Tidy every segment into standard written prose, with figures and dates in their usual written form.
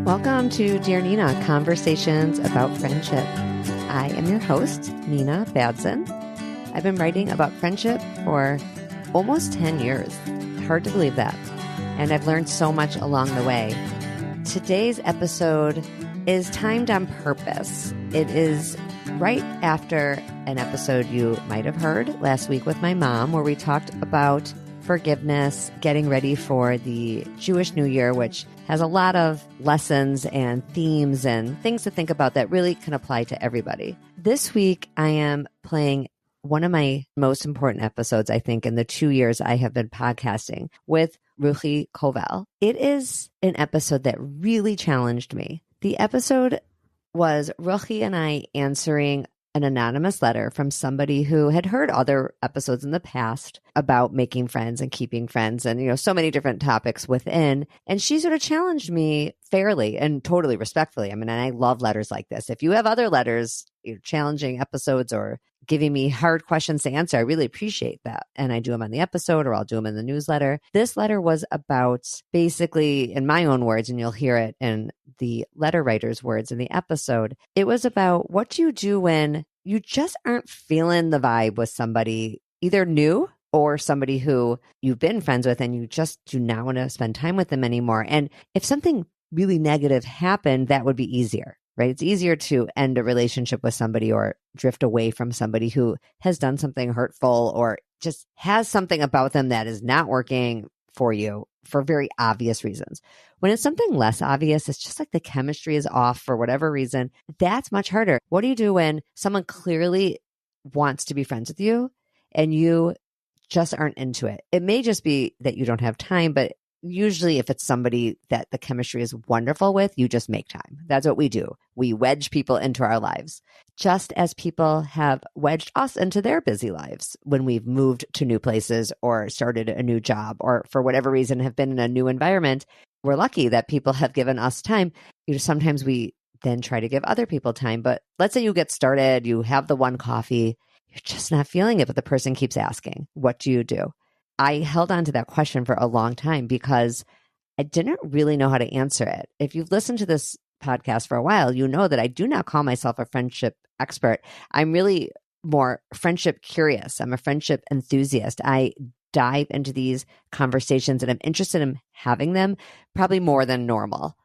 Welcome to Dear Nina, Conversations About Friendship. I am your host, Nina Badson. I've been writing about friendship for almost 10 years. Hard to believe that. And I've learned so much along the way. Today's episode is timed on purpose. It is right after an episode you might have heard last week with my mom, where we talked about forgiveness, getting ready for the Jewish New Year, which has a lot of lessons and themes and things to think about that really can apply to everybody. This week, I am playing one of my most important episodes, I think, in the 2 years I have been podcasting with Ruchi Koval. It is an episode that really challenged me. The episode was Ruchi and I answering an anonymous letter from somebody who had heard other episodes in the past about making friends and keeping friends and, so many different topics within. And she sort of challenged me fairly and totally respectfully. I mean, and I love letters like this. If you have other letters, challenging episodes or giving me hard questions to answer, I really appreciate that. And I do them on the episode or I'll do them in the newsletter. This letter was about, basically, in my own words, and you'll hear it in the letter writer's words in the episode, it was about what do you do when you just aren't feeling the vibe with somebody, either new or somebody who you've been friends with and you just do not want to spend time with them anymore. And if something really negative happened, that would be easier. Right? It's easier to end a relationship with somebody or drift away from somebody who has done something hurtful or just has something about them that is not working for you for very obvious reasons. When it's something less obvious, it's just like the chemistry is off for whatever reason. That's much harder. What do you do when someone clearly wants to be friends with you and you just aren't into it? It may just be that you don't have time, but usually if it's somebody that the chemistry is wonderful with, you just make time. That's what we do. We wedge people into our lives, just as people have wedged us into their busy lives when we've moved to new places or started a new job or for whatever reason have been in a new environment. We're lucky that people have given us time. Sometimes we then try to give other people time. But let's say you get started, you have the one coffee, you're just not feeling it, but the person keeps asking, what do you do? I held on to that question for a long time because I didn't really know how to answer it. If you've listened to this podcast for a while, you know that I do not call myself a friendship expert. I'm really more friendship curious. I'm a friendship enthusiast. I dive into these conversations and I'm interested in having them probably more than normal.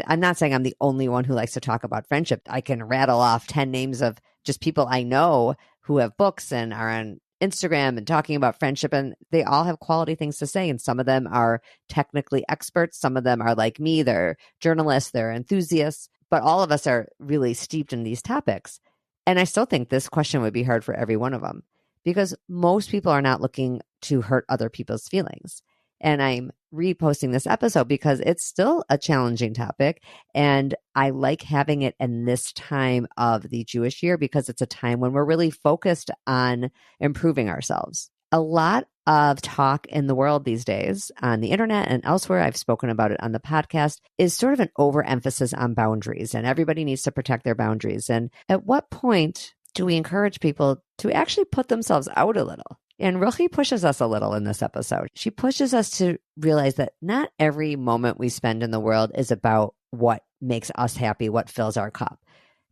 I'm not saying I'm the only one who likes to talk about friendship. I can rattle off 10 names of just people I know who have books and are on Instagram and talking about friendship, and they all have quality things to say. And some of them are technically experts. Some of them are like me. They're journalists, they're enthusiasts, but all of us are really steeped in these topics. And I still think this question would be hard for every one of them because most people are not looking to hurt other people's feelings. And I'm reposting this episode because it's still a challenging topic. And I like having it in this time of the Jewish year because it's a time when we're really focused on improving ourselves. A lot of talk in the world these days on the internet and elsewhere, I've spoken about it on the podcast, is sort of an overemphasis on boundaries. And everybody needs to protect their boundaries. And at what point do we encourage people to actually put themselves out a little? And Ruchi pushes us a little in this episode. She pushes us to realize that not every moment we spend in the world is about what makes us happy, what fills our cup.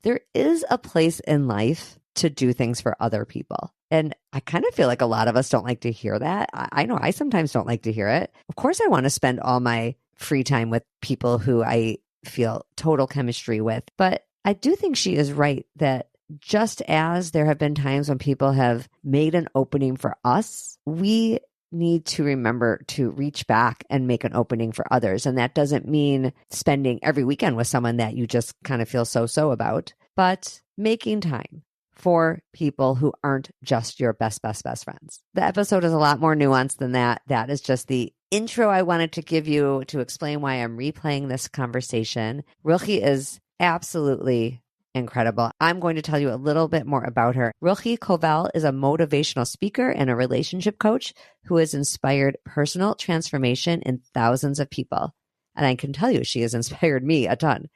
There is a place in life to do things for other people. And I kind of feel like a lot of us don't like to hear that. I know I sometimes don't like to hear it. Of course, I want to spend all my free time with people who I feel total chemistry with. But I do think she is right that just as there have been times when people have made an opening for us, we need to remember to reach back and make an opening for others. And that doesn't mean spending every weekend with someone that you just kind of feel so about, but making time for people who aren't just your best friends. The episode is a lot more nuanced than that. That is just the intro I wanted to give you to explain why I'm replaying this conversation. Ruchi is absolutely incredible. I'm going to tell you a little bit more about her. Ruchi Koval is a motivational speaker and a relationship coach who has inspired personal transformation in thousands of people. And I can tell you, she has inspired me a ton.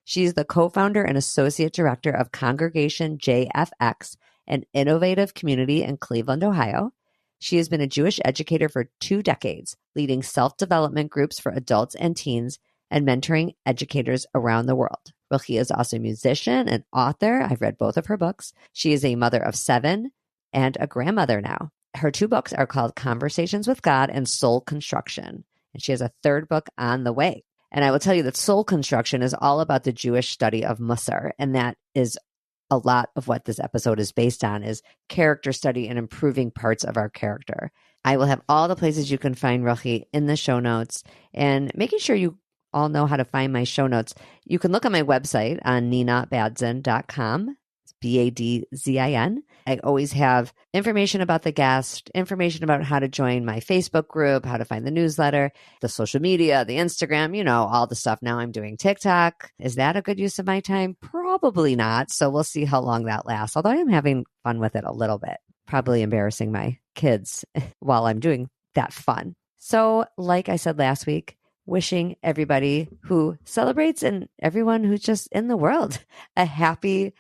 She's the co-founder and associate director of Congregation JFX, an innovative community in Cleveland, Ohio. She has been a Jewish educator for 2 decades, leading self-development groups for adults and teens and mentoring educators around the world. Ruchi is also a musician and author. I've read both of her books. She is a mother of 7 and a grandmother now. Her 2 books are called Conversations with God and Soul Construction. And she has a 3rd book on the way. And I will tell you that Soul Construction is all about the Jewish study of Musar. And that is a lot of what this episode is based on, is character study and improving parts of our character. I will have all the places you can find Ruchi in the show notes, and making sure you all know how to find my show notes. You can look on my website on ninabadzin.com. It's Badzin. I always have information about the guest, information about how to join my Facebook group, how to find the newsletter, the social media, the Instagram, all the stuff. Now I'm doing TikTok. Is that a good use of my time? Probably not. So we'll see how long that lasts. Although I am having fun with it a little bit, probably embarrassing my kids while I'm doing that fun. So like I said last week, wishing everybody who celebrates and everyone who's just in the world a happy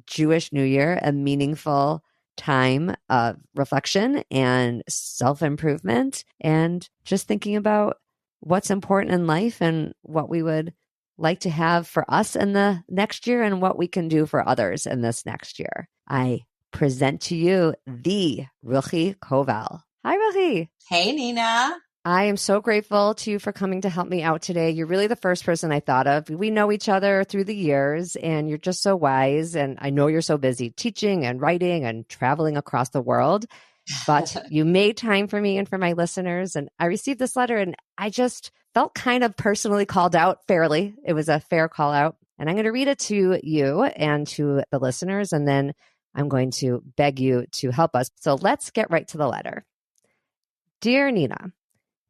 Jewish New Year, a meaningful time of reflection and self-improvement, and just thinking about what's important in life and what we would like to have for us in the next year and what we can do for others in this next year. I present to you the Ruchi Koval. Hi, Ruchi. Hey, Nina. I am so grateful to you for coming to help me out today. You're really the first person I thought of. We know each other through the years, and you're just so wise. And I know you're so busy teaching and writing and traveling across the world, but you made time for me and for my listeners. And I received this letter, and I just felt kind of personally called out fairly. It was a fair call out. And I'm going to read it to you and to the listeners, and then I'm going to beg you to help us. So let's get right to the letter. Dear Nina,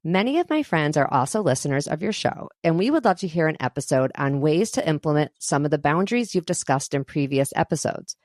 many of my friends are also listeners of your show, and we would love to hear an episode on ways to implement some of the boundaries you've discussed in previous episodes.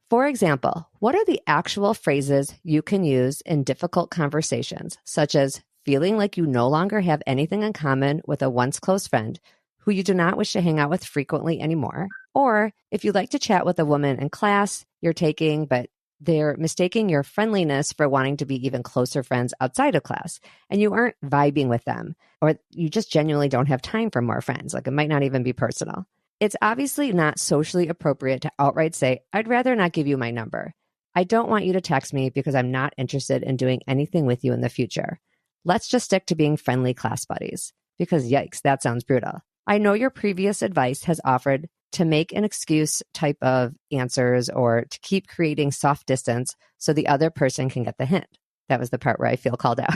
For example, what are the actual phrases you can use in difficult conversations, such as feeling like you no longer have anything in common with a once close friend who you do not wish to hang out with frequently anymore? Or if you like to chat with a woman in class you're taking, but they're mistaking your friendliness for wanting to be even closer friends outside of class, and you aren't vibing with them, or you just genuinely don't have time for more friends. Like, it might not even be personal. It's obviously not socially appropriate to outright say, I'd rather not give you my number. I don't want you to text me because I'm not interested in doing anything with you in the future. Let's just stick to being friendly class buddies. Because yikes, that sounds brutal. I know your previous advice has offered to make an excuse type of answers or to keep creating soft distance so the other person can get the hint. That was the part where I feel called out.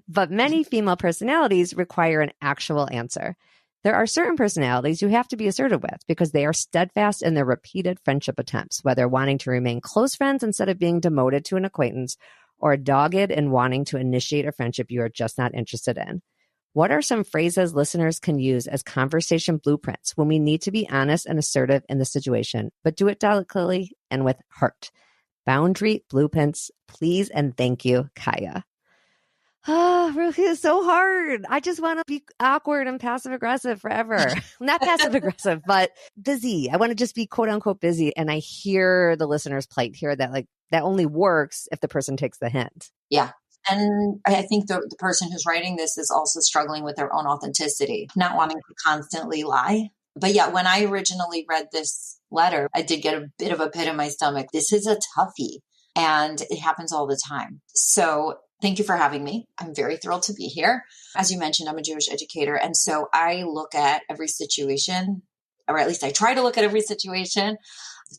But many female personalities require an actual answer. There are certain personalities you have to be assertive with because they are steadfast in their repeated friendship attempts, whether wanting to remain close friends instead of being demoted to an acquaintance, or dogged in wanting to initiate a friendship you are just not interested in. What are some phrases listeners can use as conversation blueprints when we need to be honest and assertive in the situation, but do it delicately and with heart? Boundary blueprints, please and thank you, Kaya. Ruchi is so hard. I just want to be awkward and passive aggressive forever. Not passive aggressive, but busy. I want to just be quote unquote busy. And I hear the listener's plight here that that only works if the person takes the hint. Yeah. And I think the person who's writing this is also struggling with their own authenticity, not wanting to constantly lie. But yeah, when I originally read this letter, I did get a bit of a pit in my stomach. This is a toughie, and it happens all the time. So thank you for having me. I'm very thrilled to be here. As you mentioned, I'm a Jewish educator. And so I look at every situation, or at least I try to look at every situation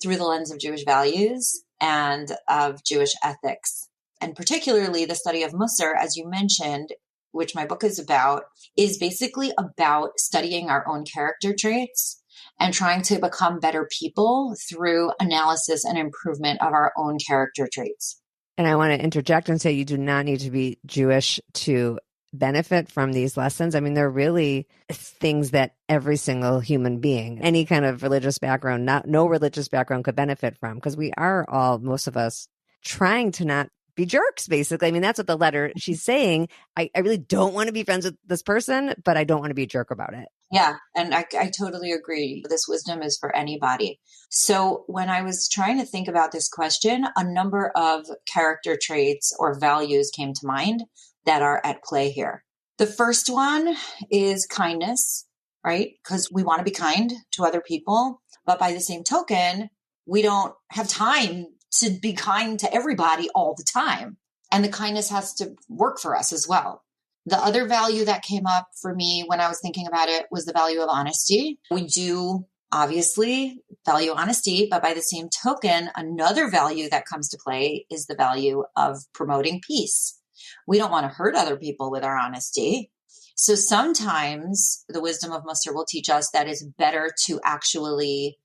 through the lens of Jewish values and of Jewish ethics. And particularly the study of Musar, as you mentioned, which my book is about, is basically about studying our own character traits and trying to become better people through analysis and improvement of our own character traits. And I want to interject and say you do not need to be Jewish to benefit from these lessons. I mean, they're really things that every single human being, any kind of religious background, no religious background could benefit from, because we are all, most of us, trying to not be jerks, basically. I mean, that's what the letter, she's saying. I really don't want to be friends with this person, but I don't want to be a jerk about it. Yeah. And I totally agree. This wisdom is for anybody. So when I was trying to think about this question, a number of character traits or values came to mind that are at play here. The first one is kindness. right? Because we want to be kind to other people. But by the same token, we don't have time to be kind to everybody all the time. And the kindness has to work for us as well. The other value that came up for me when I was thinking about it was the value of honesty. We do obviously value honesty, but by the same token, another value that comes to play is the value of promoting peace. We don't want to hurt other people with our honesty. So sometimes the wisdom of Muster will teach us that it's better to actually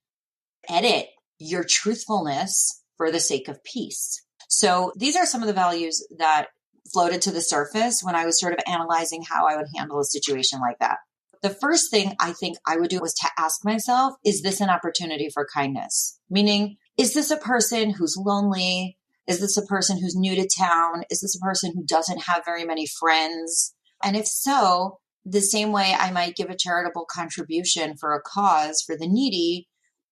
edit your truthfulness for the sake of peace. So these are some of the values that floated to the surface when I was sort of analyzing how I would handle a situation like that. The first thing I think I would do was to ask myself, is this an opportunity for kindness? Meaning, is this a person who's lonely? Is this a person who's new to town? Is this a person who doesn't have very many friends? And if so, the same way I might give a charitable contribution for a cause for the needy,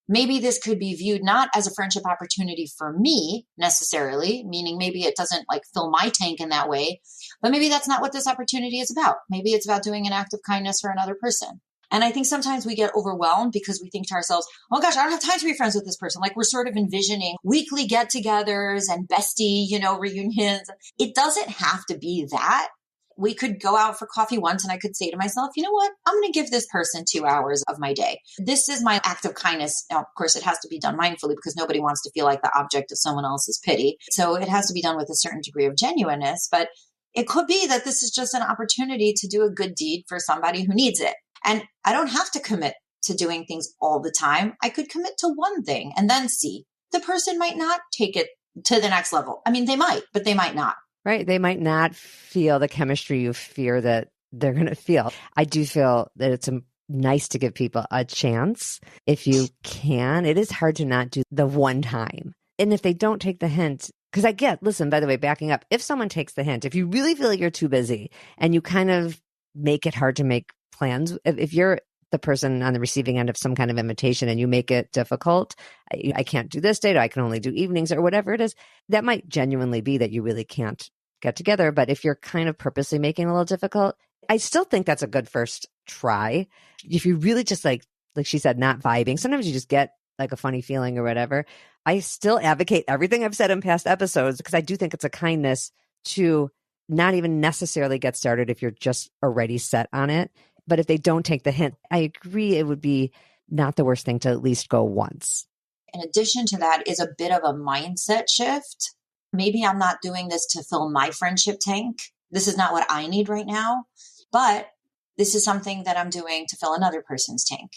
maybe this could be viewed not as a friendship opportunity for me necessarily, meaning maybe it doesn't like fill my tank in that way, but maybe that's not what this opportunity is about. Maybe it's about doing an act of kindness for another person. And I think sometimes we get overwhelmed because we think to ourselves, oh gosh, I don't have time to be friends with this person. Like we're sort of envisioning weekly get-togethers and bestie, reunions. It doesn't have to be that. We could go out for coffee once and I could say to myself, you know what? I'm going to give this person 2 hours of my day. This is my act of kindness. Now, of course, it has to be done mindfully because nobody wants to feel like the object of someone else's pity. So it has to be done with a certain degree of genuineness, but it could be that this is just an opportunity to do a good deed for somebody who needs it. And I don't have to commit to doing things all the time. I could commit to one thing and then see. The person might not take it to the next level. I mean, they might, but they might not. Right. They might not feel the chemistry you fear that they're going to feel. I do feel that it's nice to give people a chance if you can. It is hard to not do the one time. And if they don't take the hint, because listen, by the way, backing up, if someone takes the hint, if you really feel like you're too busy and you kind of make it hard to make plans, if you're the person on the receiving end of some kind of invitation and you make it difficult, I can't do this date, or I can only do evenings or whatever it is, that might genuinely be that you really can't get together. But if you're kind of purposely making it a little difficult, I still think that's a good first try. If you really just like she said, not vibing, sometimes you just get like a funny feeling or whatever. I still advocate everything I've said in past episodes because I do think it's a kindness to not even necessarily get started if you're just already set on it. But if they don't take the hint, I agree it would be not the worst thing to at least go once. In addition to that is a bit of a mindset shift. Maybe I'm not doing this to fill my friendship tank. This is not what I need right now, but this is something that I'm doing to fill another person's tank.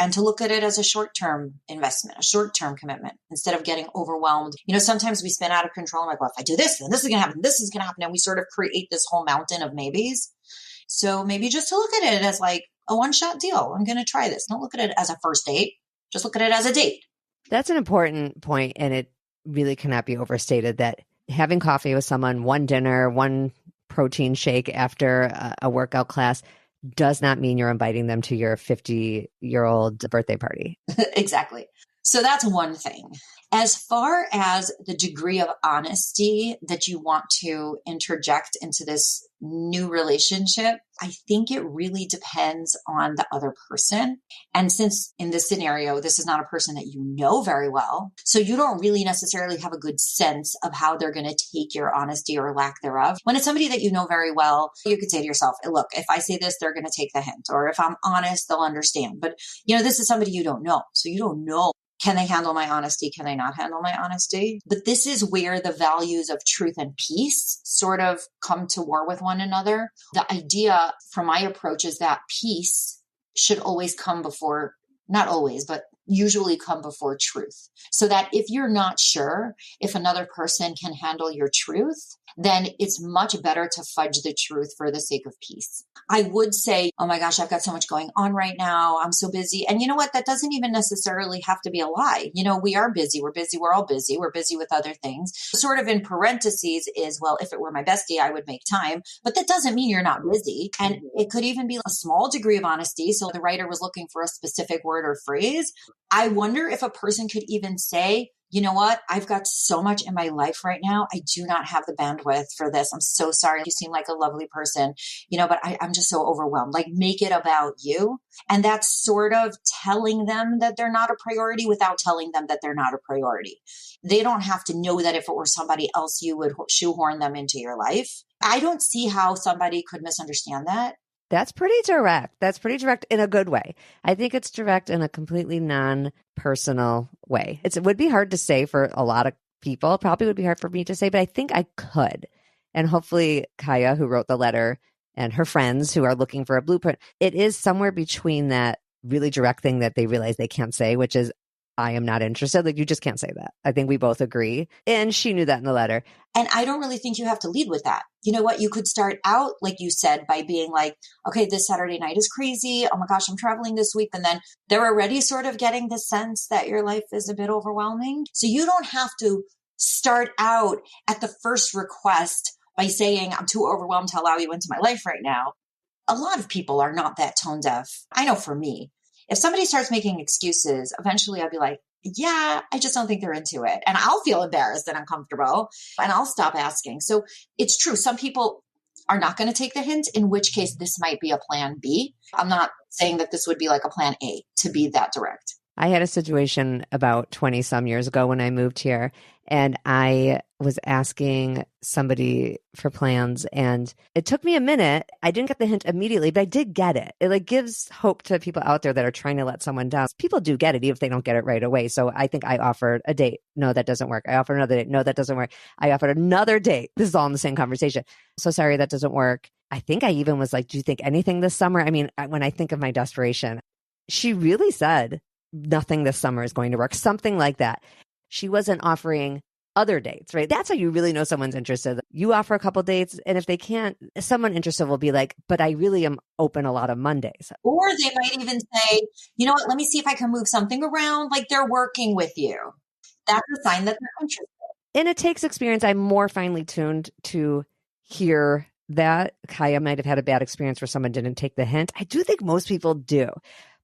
And to look at it as a short-term investment, a short-term commitment, instead of getting overwhelmed. Sometimes we spin out of control. I'm like, well, if I do this, then this is going to happen. This is going to happen. And we sort of create this whole mountain of maybes. So maybe just to look at it as like a one-shot deal. I'm going to try this. Don't look at it as a first date. Just look at it as a date. That's an important point, and it really cannot be overstated that having coffee with someone, one dinner, one protein shake after a workout class does not mean you're inviting them to your 50-year-old birthday party. Exactly. So that's one thing. As far as the degree of honesty that you want to interject into this new relationship, I think it really depends on the other person. And since in this scenario, this is not a person that you know very well, so you don't really necessarily have a good sense of how they're going to take your honesty or lack thereof. When it's somebody that you know very well, you could say to yourself, look, if I say this, they're going to take the hint. Or if I'm honest, they'll understand. But, this is somebody you don't know. So you don't know. Can they handle my honesty? Can they not handle my honesty? But this is where the values of truth and peace sort of come to war with one another. The idea from my approach is that peace should always come before, not always, but usually come before truth. So that if you're not sure if another person can handle your truth, then it's much better to fudge the truth for the sake of peace. I would say, oh my gosh, I've got so much going on right now. I'm so busy. And you know what? That doesn't even necessarily have to be a lie. We are busy. We're busy. We're all busy. We're busy with other things. Sort of in parentheses is, well, if it were my bestie, I would make time. But that doesn't mean you're not busy. And it could even be a small degree of honesty. So the writer was looking for a specific word or phrase. I wonder if a person could even say, you know what? I've got so much in my life right now. I do not have the bandwidth for this. I'm so sorry. You seem like a lovely person, but I'm just so overwhelmed. Like, make it about you. And that's sort of telling them that they're not a priority without telling them that they're not a priority. They don't have to know that if it were somebody else, you would shoehorn them into your life. I don't see how somebody could misunderstand that. That's pretty direct. That's pretty direct in a good way. I think it's direct in a completely non-personal way. It would be hard to say for a lot of people. Probably would be hard for me to say, but I think I could. And hopefully Kaya, who wrote the letter, and her friends who are looking for a blueprint, it is somewhere between that really direct thing that they realize they can't say, which is, I am not interested. Like, you just can't say that. I think we both agree. And she knew that in the letter. And I don't really think you have to lead with that. You know what? You could start out, like you said, by being like, okay, this Saturday night is crazy. Oh my gosh, I'm traveling this week. And then they're already sort of getting the sense that your life is a bit overwhelming. So you don't have to start out at the first request by saying, I'm too overwhelmed to allow you into my life right now. A lot of people are not that tone deaf. I know for me, if somebody starts making excuses, eventually I'll be like, yeah, I just don't think they're into it. And I'll feel embarrassed and uncomfortable and I'll stop asking. So it's true. Some people are not going to take the hint, in which case this might be a plan B. I'm not saying that this would be like a plan A to be that direct. I had a situation about 20 some years ago when I moved here, and I was asking somebody for plans, and it took me a minute. I didn't get the hint immediately, but I did get it. It like gives hope to people out there that are trying to let someone down. People do get it, even if they don't get it right away. So I think I offered a date. No, that doesn't work. I offered another date. No, that doesn't work. I offered another date. This is all in the same conversation. So sorry, that doesn't work. I think I even was like, do you think anything this summer? I mean, when I think of my desperation, she really said, nothing this summer is going to work. Something like that. She wasn't offering other dates, right? That's how you really know someone's interested. You offer a couple dates, and if they can't, someone interested will be like, but I really am open a lot of Mondays. Or they might even say, you know what, let me see if I can move something around. Like, they're working with you. That's a sign that they're interested. And it takes experience. I'm more finely tuned to hear that. Kaya might have had a bad experience where someone didn't take the hint. I do think most people do.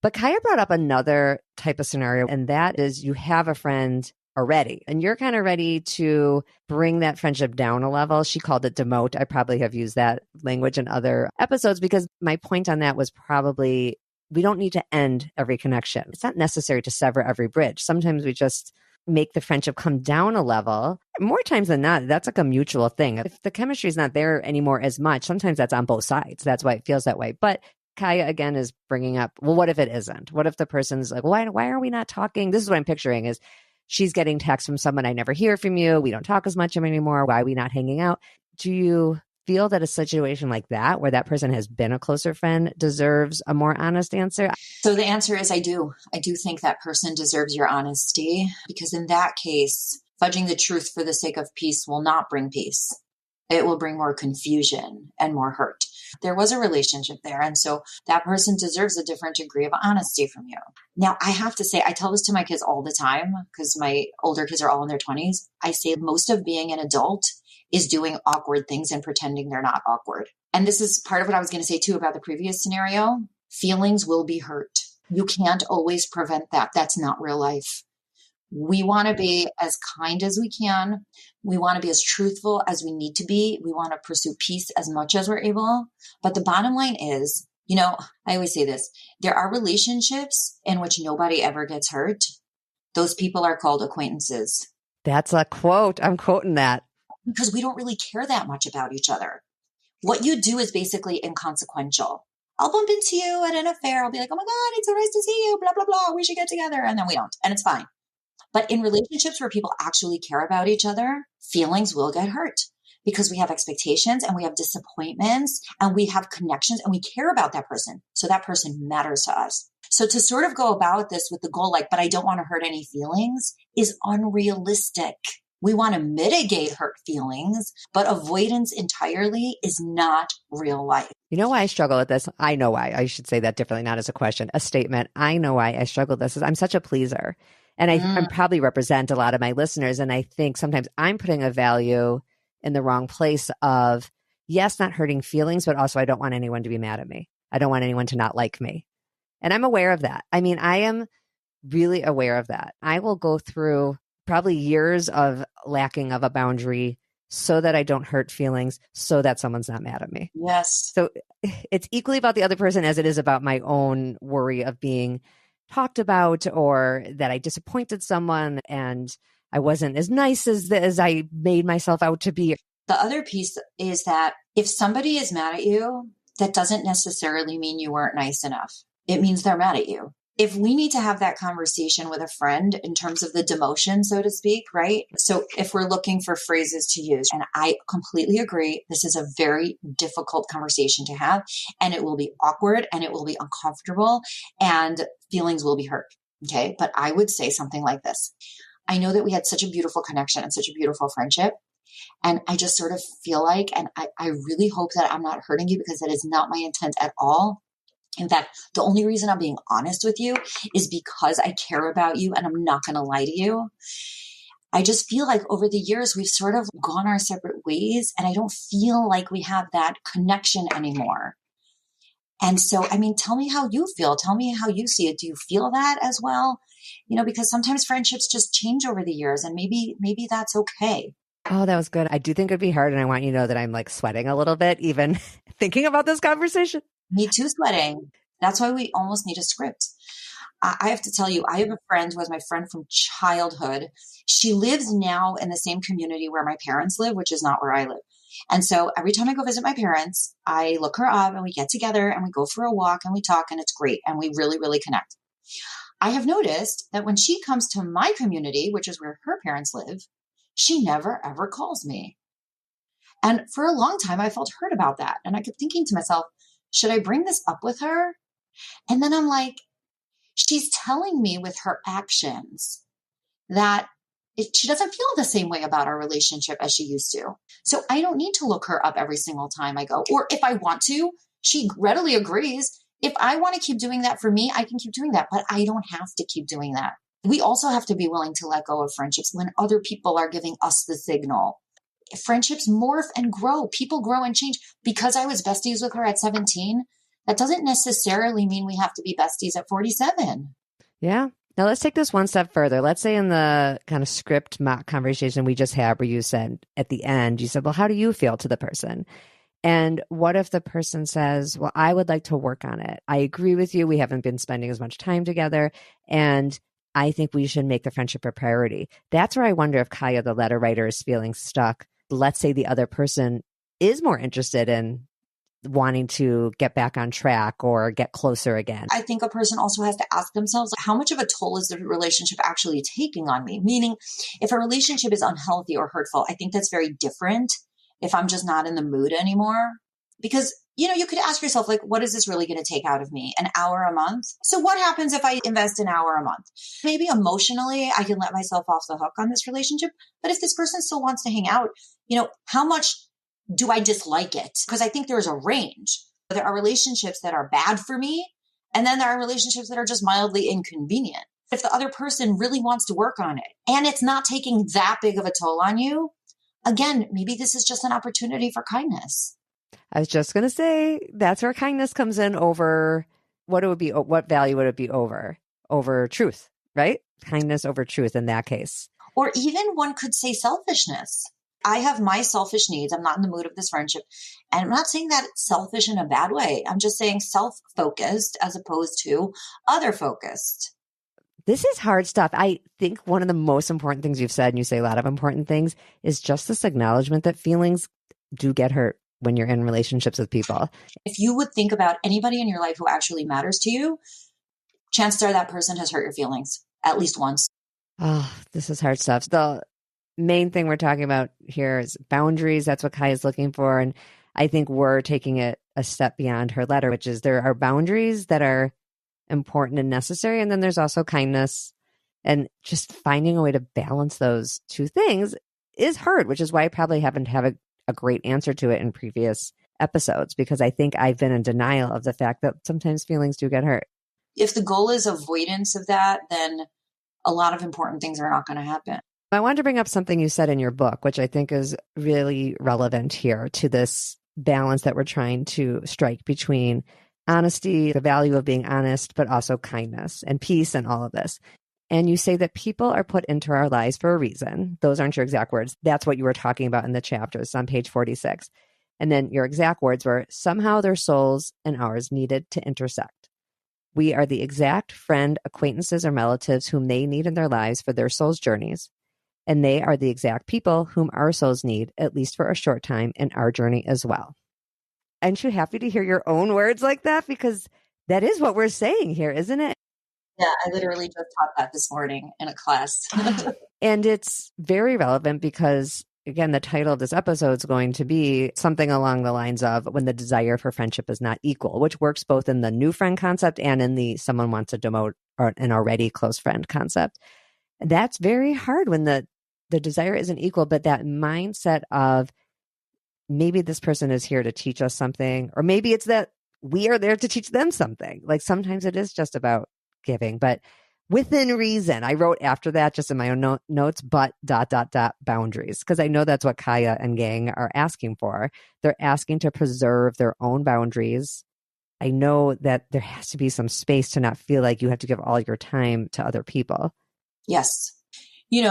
But Kaya brought up another type of scenario, and that is you have a friend already, and you're kind of ready to bring that friendship down a level. She called it demote. I probably have used that language in other episodes because my point on that was probably we don't need to end every connection. It's not necessary to sever every bridge. Sometimes we just make the friendship come down a level. More times than not, that's like a mutual thing. If the chemistry is not there anymore as much, sometimes that's on both sides. That's why it feels that way. But Kaya again is bringing up, well, what if it isn't? What if the person's like, why are we not talking? This is what I'm picturing is she's getting texts from someone, I never hear from you. We don't talk as much anymore. Why are we not hanging out? Do you feel that a situation like that, where that person has been a closer friend, deserves a more honest answer? So the answer is I do. I do think that person deserves your honesty, because in that case, fudging the truth for the sake of peace will not bring peace. It will bring more confusion and more hurt. There was a relationship there. And so that person deserves a different degree of honesty from you. Now, I have to say, I tell this to my kids all the time because my older kids are all in their 20s. I say most of being an adult is doing awkward things and pretending they're not awkward. And this is part of what I was going to say too about the previous scenario. Feelings will be hurt. You can't always prevent that. That's not real life. We want to be as kind as we can. We want to be as truthful as we need to be. We want to pursue peace as much as we're able. But the bottom line is, I always say this, there are relationships in which nobody ever gets hurt. Those people are called acquaintances. That's a quote. I'm quoting that. Because we don't really care that much about each other. What you do is basically inconsequential. I'll bump into you at an affair. I'll be like, oh my God, it's so nice to see you, blah, blah, blah. We should get together. And then we don't. And it's fine. But in relationships where people actually care about each other, feelings will get hurt because we have expectations and we have disappointments and we have connections and we care about that person. So that person matters to us. So to sort of go about this with the goal, like, but I don't want to hurt any feelings, is unrealistic. We want to mitigate hurt feelings, but avoidance entirely is not real life. You know why I struggle with this? I know why. I should say that differently, not as a question, a statement. I know why I struggle with this is I'm such a pleaser. And I probably represent a lot of my listeners. And I think sometimes I'm putting a value in the wrong place of, yes, not hurting feelings, but also I don't want anyone to be mad at me. I don't want anyone to not like me. And I'm aware of that. I mean, I am really aware of that. I will go through probably years of lacking of a boundary so that I don't hurt feelings, so that someone's not mad at me. Yes. So it's equally about the other person as it is about my own worry of being talked about, or that I disappointed someone and I wasn't as nice as I made myself out to be. The other piece is that if somebody is mad at you, that doesn't necessarily mean you weren't nice enough. It means they're mad at you. If we need to have that conversation with a friend in terms of the demotion, so to speak, right? So if we're looking for phrases to use, and I completely agree, this is a very difficult conversation to have, and it will be awkward and it will be uncomfortable and feelings will be hurt. Okay. But I would say something like this. I know that we had such a beautiful connection and such a beautiful friendship. And I just sort of feel like, and I really hope that I'm not hurting you, because that is not my intent at all. In fact, the only reason I'm being honest with you is because I care about you and I'm not going to lie to you. I just feel like over the years, we've sort of gone our separate ways, and I don't feel like we have that connection anymore. And so, I mean, tell me how you feel. Tell me how you see it. Do you feel that as well? You know, because sometimes friendships just change over the years, and maybe that's okay. Oh, that was good. I do think it'd be hard. And I want you to know that I'm like sweating a little bit, even thinking about this conversation. Me too, sweating. That's why we almost need a script. I have to tell you, I have a friend who was my friend from childhood. She lives now in the same community where my parents live, which is not where I live. And so every time I go visit my parents, I look her up and we get together and we go for a walk and we talk, and it's great. And we really, really connect. I have noticed that when she comes to my community, which is where her parents live, she never, ever calls me. And for a long time, I felt hurt about that. And I kept thinking to myself, should I bring this up with her? And then I'm like, she's telling me with her actions that she doesn't feel the same way about our relationship as she used to. So I don't need to look her up every single time I go. Or if I want to, she readily agrees. If I want to keep doing that for me, I can keep doing that, but I don't have to keep doing that. We also have to be willing to let go of friendships when other people are giving us the signal. Friendships morph and grow. People grow and change. Because I was besties with her at 17, that doesn't necessarily mean we have to be besties at 47. Yeah. Now let's take this one step further. Let's say in the kind of script mock conversation we just had, where you said at the end, you said, well, how do you feel to the person? And what if the person says, well, I would like to work on it. I agree with you. We haven't been spending as much time together, and I think we should make the friendship a priority. That's where I wonder if Kaya, the letter writer, is feeling stuck. Let's say the other person is more interested in wanting to get back on track or get closer again. I think a person also has to ask themselves, how much of a toll is the relationship actually taking on me? Meaning, if a relationship is unhealthy or hurtful, I think that's very different if I'm just not in the mood anymore. Because, you know, you could ask yourself, like, what is this really going to take out of me? An hour a month? So what happens if I invest an hour a month? Maybe emotionally, I can let myself off the hook on this relationship. But if this person still wants to hang out, you know, how much do I dislike it? Because I think there's a range. There are relationships that are bad for me, and then there are relationships that are just mildly inconvenient. If the other person really wants to work on it and it's not taking that big of a toll on you, again, maybe this is just an opportunity for kindness. I was just going to say, that's where kindness comes in over what value would it be over truth, right? Kindness over truth in that case. Or even one could say selfishness. I have my selfish needs. I'm not in the mood of this friendship. And I'm not saying that it's selfish in a bad way. I'm just saying self-focused as opposed to other-focused. This is hard stuff. I think one of the most important things you've said, and you say a lot of important things, is just this acknowledgement that feelings do get hurt when you're in relationships with people. If you would think about anybody in your life who actually matters to you, chances are that person has hurt your feelings at least once. Oh, this is hard stuff. The main thing we're talking about here is boundaries. That's what Kai is looking for. And I think we're taking it a step beyond her letter, which is there are boundaries that are important and necessary. And then there's also kindness, and just finding a way to balance those two things is hard, which is why I probably haven't had a great answer to it in previous episodes, because I think I've been in denial of the fact that sometimes feelings do get hurt. If the goal is avoidance of that, then a lot of important things are not going to happen. I wanted to bring up something you said in your book, which I think is really relevant here to this balance that we're trying to strike between honesty, the value of being honest, but also kindness and peace and all of this. And you say that people are put into our lives for a reason. Those aren't your exact words. That's what you were talking about in the chapters on page 46. And then your exact words were, somehow their souls and ours needed to intersect. We are the exact friend, acquaintances, or relatives whom they need in their lives for their soul's journeys. And they are the exact people whom our souls need, at least for a short time, in our journey as well. Aren't you happy to hear your own words like that? Because that is what we're saying here, isn't it? Yeah, I literally just taught that this morning in a class. And it's very relevant because, again, the title of this episode is going to be something along the lines of when the desire for friendship is not equal, which works both in the new friend concept and in the someone wants to demote an already close friend concept. That's very hard when the desire isn't equal, but that mindset of maybe this person is here to teach us something, or maybe it's that we are there to teach them something. Like sometimes it is just about giving, but within reason. I wrote after that just in my own notes, but ... boundaries. Because I know that's what Kaya and gang are asking for. They're asking to preserve their own boundaries. I know that there has to be some space to not feel like you have to give all your time to other people. Yes.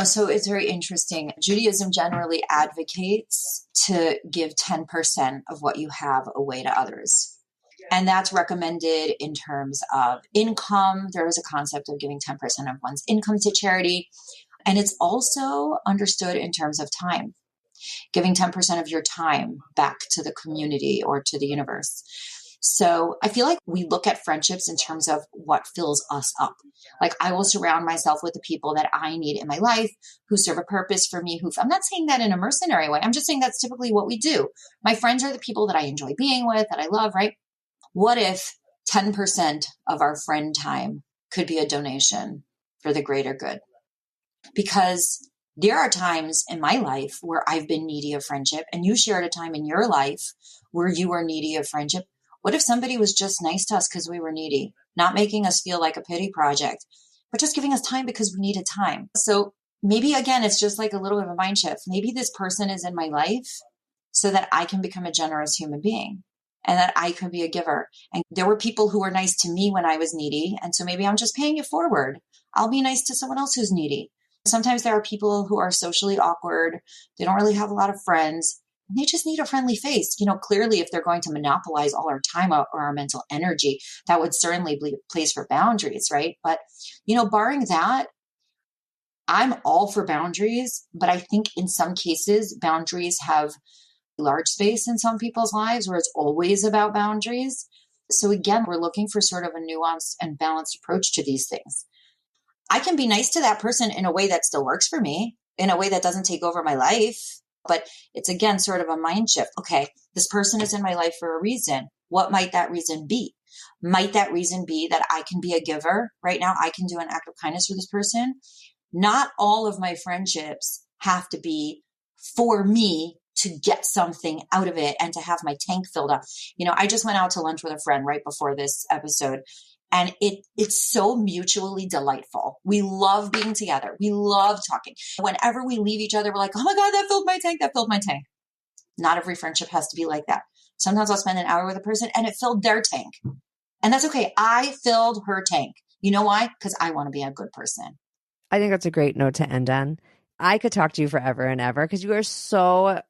So it's very interesting. Judaism generally advocates to give 10% of what you have away to others. And that's recommended in terms of income. There is a concept of giving 10% of one's income to charity. And it's also understood in terms of time, giving 10% of your time back to the community or to the universe. So I feel like we look at friendships in terms of what fills us up. Like I will surround myself with the people that I need in my life who serve a purpose for me. I'm not saying that in a mercenary way. I'm just saying that's typically what we do. My friends are the people that I enjoy being with, that I love, right? What if 10% of our friend time could be a donation for the greater good? Because there are times in my life where I've been needy of friendship, and you shared a time in your life where you were needy of friendship. What if somebody was just nice to us because we were needy, not making us feel like a pity project, but just giving us time because we needed time? So maybe, again, it's just like a little bit of a mind shift. Maybe this person is in my life so that I can become a generous human being and that I could be a giver. And there were people who were nice to me when I was needy. And so maybe I'm just paying it forward. I'll be nice to someone else who's needy. Sometimes there are people who are socially awkward. They don't really have a lot of friends. And they just need a friendly face. Clearly, if they're going to monopolize all our time or our mental energy, that would certainly be a place for boundaries, right? But, barring that, I'm all for boundaries. But I think in some cases, boundaries have large space in some people's lives where it's always about boundaries. So again, we're looking for sort of a nuanced and balanced approach to these things. I can be nice to that person in a way that still works for me, in a way that doesn't take over my life. But it's, again, sort of a mind shift. Okay, this person is in my life for a reason. What might that reason be? Might that reason be that I can be a giver? Right now, I can do an act of kindness for this person. Not all of my friendships have to be for me to get something out of it and to have my tank filled up. I just went out to lunch with a friend right before this episode. And it's so mutually delightful. We love being together. We love talking. Whenever we leave each other, we're like, oh my God, that filled my tank. That filled my tank. Not every friendship has to be like that. Sometimes I'll spend an hour with a person and it filled their tank. And that's okay. I filled her tank. You know why? Because I want to be a good person. I think that's a great note to end on. I could talk to you forever and ever because you are so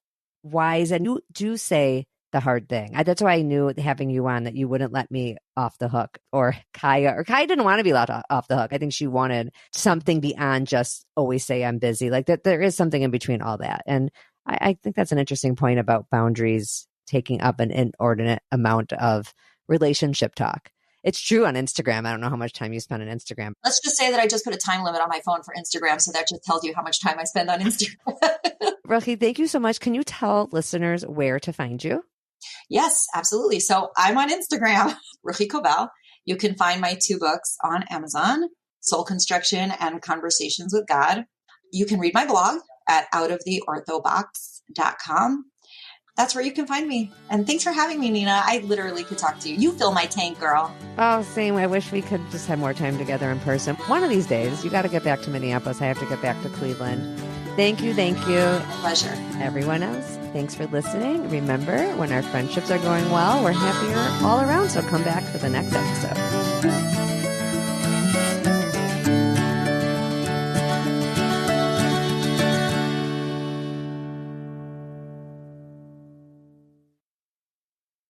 wise and you do say the hard thing. That's why I knew having you on that you wouldn't let me off the hook, or Kaya didn't want to be let off the hook. I think she wanted something beyond just always say I'm busy. Like that, there is something in between all that. And I think that's an interesting point about boundaries taking up an inordinate amount of relationship talk. It's true on Instagram. I don't know how much time you spend on Instagram. Let's just say that I just put a time limit on my phone for Instagram. So that just tells you how much time I spend on Instagram. Ruchi, thank you so much. Can you tell listeners where to find you? Yes, absolutely. So I'm on Instagram, Ruchi Koval. You can find my 2 books on Amazon, Soul Construction and Conversations with God. You can read my blog at outoftheorthobox.com. That's where you can find me. And thanks for having me, Nina. I literally could talk to you. You fill my tank, girl. Oh, same. I wish we could just have more time together in person. One of these days, you got to get back to Minneapolis. I have to get back to Cleveland. Thank you. Thank you. Pleasure. Everyone else, thanks for listening. Remember, when our friendships are going well, we're happier all around. So come back for the next episode.